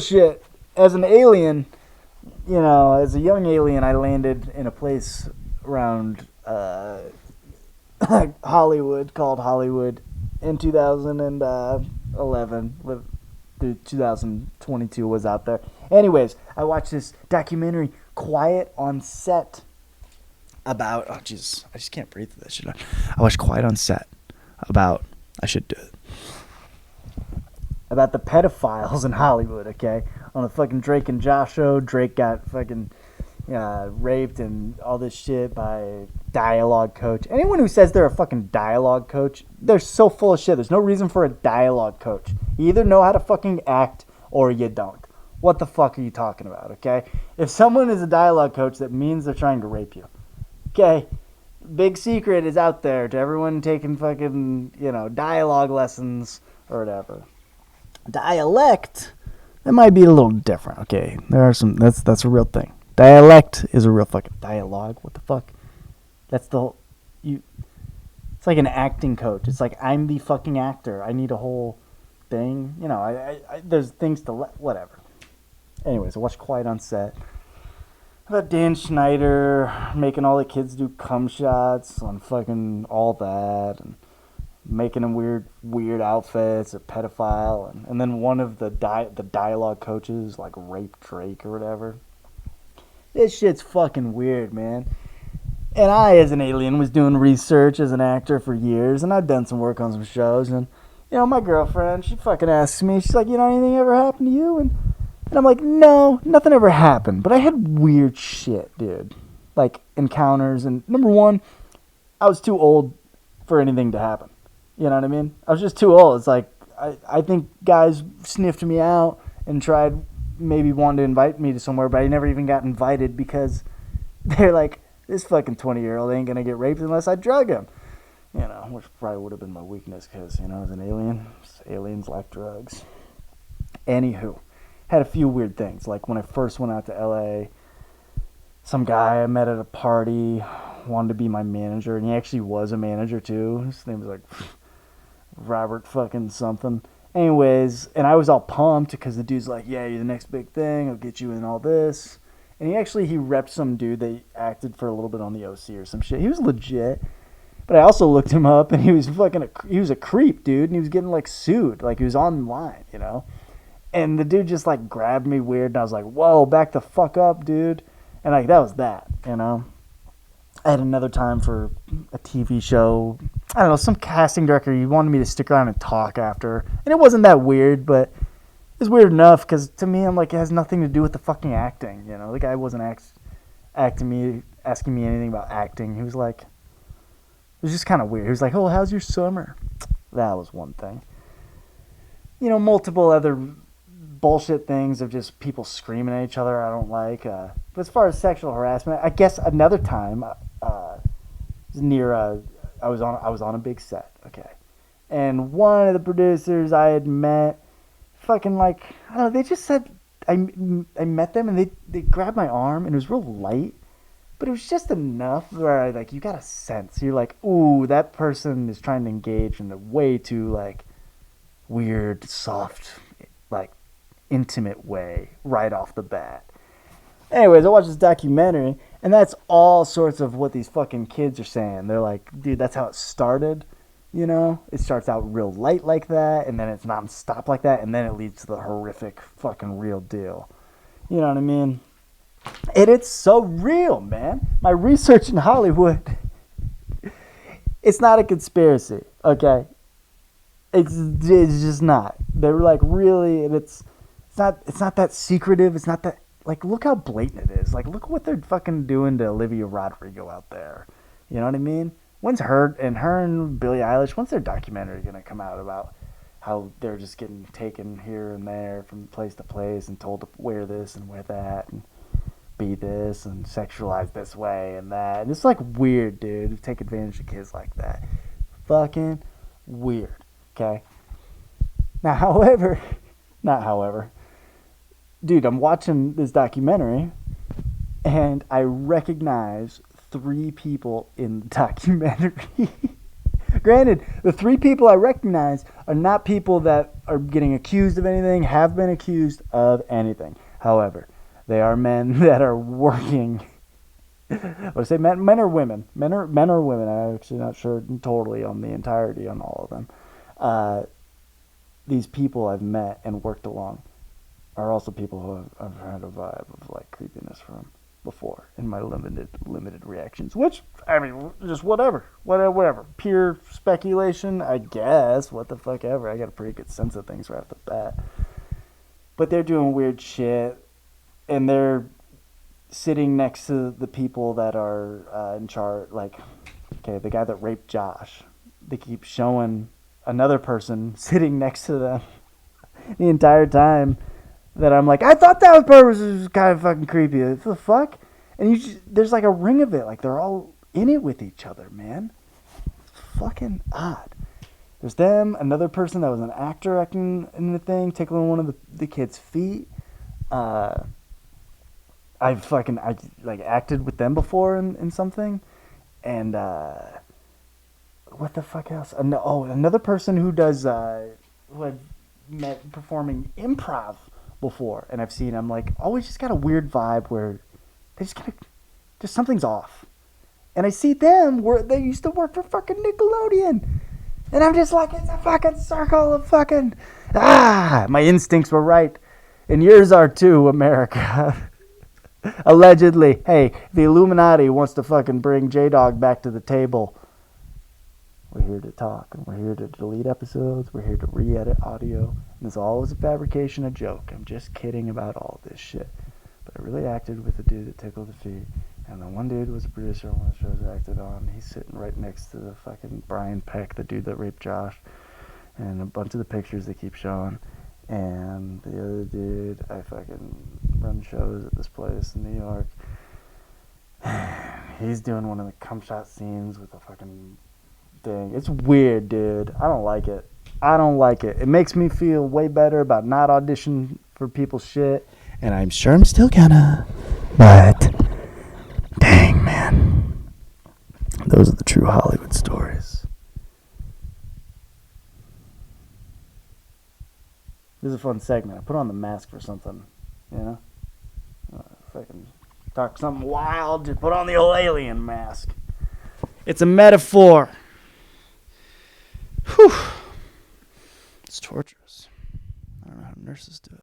Shit. As an alien, as a young alien, I landed in a place around Hollywood called Hollywood in 2011. Through 2022 was out there. Anyways, I watched this documentary, Quiet on Set, about. Oh, jeez. I just can't breathe through this shit. I watched Quiet on Set about. I should do it. About the pedophiles in Hollywood, okay? On the fucking Drake and Josh show, Drake got fucking raped and all this shit by a dialogue coach. Anyone who says they're a fucking dialogue coach, they're so full of shit. There's no reason for a dialogue coach. You either know how to fucking act or you don't. What the fuck are you talking about, okay? If someone is a dialogue coach, that means they're trying to rape you. Okay? Big secret is out there to everyone taking fucking, dialogue lessons or whatever. Dialect, that might be a little different, okay? There are some, that's a real thing. Dialect is a real fucking dialogue. What the fuck? That's the whole, it's like an acting coach. It's like, I'm the fucking actor. I need a whole thing. There's things to, whatever. Anyways, I watched Quiet on Set. About Dan Schneider making all the kids do cum shots on fucking all that, and making them weird outfits, a pedophile, and then one of the dialogue coaches like raped Drake or whatever. This shit's fucking weird, man. And I, as an alien, was doing research as an actor for years, and I've done some work on some shows, and my girlfriend, she fucking asks me, she's like, anything ever happened to you? And I'm like, no, nothing ever happened, but I had weird shit, dude. Like encounters, and number one, I was too old for anything to happen. You know what I mean? I was just too old. It's like, I think guys sniffed me out and tried, maybe wanted to invite me to somewhere, but I never even got invited because they're like, this fucking 20-year-old ain't going to get raped unless I drug him. Which probably would have been my weakness because, as an alien, aliens like drugs. Anywho, had a few weird things. Like when I first went out to LA, some guy I met at a party wanted to be my manager, and he actually was a manager too. His name was like Robert fucking something. Anyways, and I was all pumped because the dude's like, yeah, you're the next big thing. I'll get you in all this. And he repped some dude that acted for a little bit on the OC or some shit. He was legit. But I also looked him up, and he was he was a creep, dude. And he was getting like sued. Like he was online, And the dude just like grabbed me weird. And I was like, whoa, back the fuck up, dude. And like, that was that, I had another time for a TV show. I don't know, some casting director, he wanted me to stick around and talk after. And it wasn't that weird, but it was weird enough because to me, I'm like, it has nothing to do with the fucking acting. The guy wasn't asking me anything about acting. He was like, it was just kind of weird. He was like, oh, how's your summer? That was one thing. Multiple other bullshit things of just people screaming at each other I don't like. But as far as sexual harassment, I guess another time, near I was on a big set, okay, and one of the producers I had met, fucking like, I don't know, they just said I met them and they grabbed my arm and it was real light, but it was just enough where you got a sense, you're like, ooh, that person is trying to engage in a way too like weird, soft, like intimate way right off the bat. Anyways, I watched this documentary, and that's all sorts of what these fucking kids are saying. They're like, dude, that's how it started, It starts out real light like that, and then it's non-stop like that, and then it leads to the horrific fucking real deal. You know what I mean? And it's so real, man. My research in Hollywood, it's not a conspiracy, okay? It's just not. They're like, really, and it's not that secretive, it's not that, like, look how blatant it is. Like, look what they're fucking doing to Olivia Rodrigo out there. You know what I mean? When's her and Billie Eilish, when's their documentary going to come out about how they're just getting taken here and there from place to place and told to wear this and wear that and be this and sexualize this way and that. And it's like weird, dude. Take advantage of kids like that. Fucking weird. Okay? Not however, dude, I'm watching this documentary and I recognize 3 people in the documentary. Granted, the 3 people I recognize are not people that are getting accused of anything, have been accused of anything. However, they are men that are working. I say men or women. Men or women. I'm actually not sure totally on the entirety on all of them. These people I've met and worked along are also people who I've had a vibe of like creepiness from before in my limited reactions. Which, I mean, just whatever. Pure speculation, I guess. What the fuck ever. I got a pretty good sense of things right off the bat. But they're doing weird shit, and they're sitting next to the people that are in charge. Like, okay, the guy that raped Josh. They keep showing another person sitting next to them the entire time. That I'm like, I thought that was purpose. It was kind of fucking creepy. What the fuck? And there's like a ring of it. Like they're all in it with each other, man. It's fucking odd. There's them, another person that was an actor acting in the thing, tickling one of the kid's feet. I like acted with them before in something. And what the fuck else? Another person who does who I've met performing improv before, and I've seen. I'm like, always just got a weird vibe where they just something's off. And I see them where they used to work for fucking Nickelodeon, and I'm just like, it's a fucking circle of fucking my instincts were right, and yours are too, America. Allegedly. Hey, the Illuminati wants to fucking bring J-Dog back to the table. We're here to talk, and we're here to delete episodes. We're here to re-edit audio. And this all was a fabrication, a joke. I'm just kidding about all this shit. But I really acted with the dude that tickled the feet. And the one dude was a producer on one of the shows I acted on. He's sitting right next to the fucking Brian Peck, the dude that raped Josh. And a bunch of the pictures they keep showing. And the other dude, I fucking run shows at this place in New York. He's doing one of the cum shot scenes with a fucking thing. It's weird, dude. I don't like it. It makes me feel way better about not auditioning for people's shit. And I'm sure I'm still gonna. But, dang, man. Those are the true Hollywood stories. This is a fun segment. I put on the mask for something, you know? If I can talk something wild, just put on the old alien mask. It's a metaphor. Whew. It's torturous. I don't know how nurses do it.